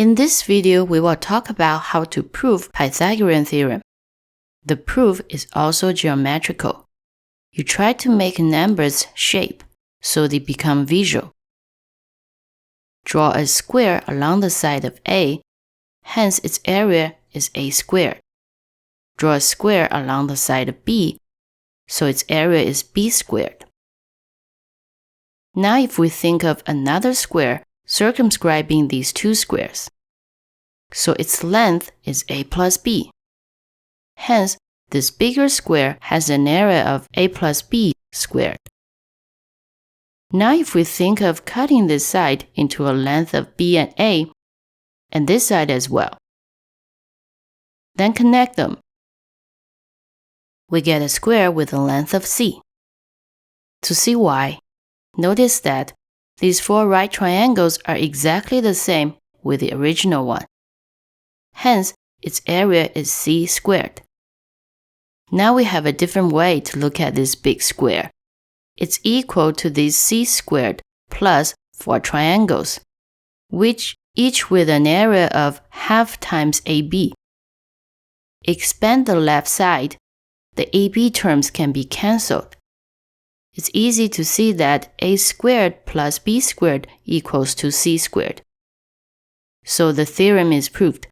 In this video, we will talk about how to prove Pythagorean theorem. The proof is also geometrical. You try to make numbers shape so they become visual. Draw a square along the side of A, hence its area is A squared. Draw a square along the side of B, so its area is B squared. Now if we think of another square circumscribing these two squares, so its length is A plus B. Hence, this bigger square has an area of A plus B squared. Now if we think of cutting this side into a length of B and A, and this side as well, then connect them, we get a square with a length of C. To see why, notice that these four right triangles are exactly the same with the original one. Hence, its area is C squared. Now we have a different way to look at this big square. It's equal to these C squared plus four triangles, which each with an area of half times AB. Expand the left side, the AB terms can be cancelled. It's easy to see that A squared plus B squared equals to C squared. So the theorem is proved.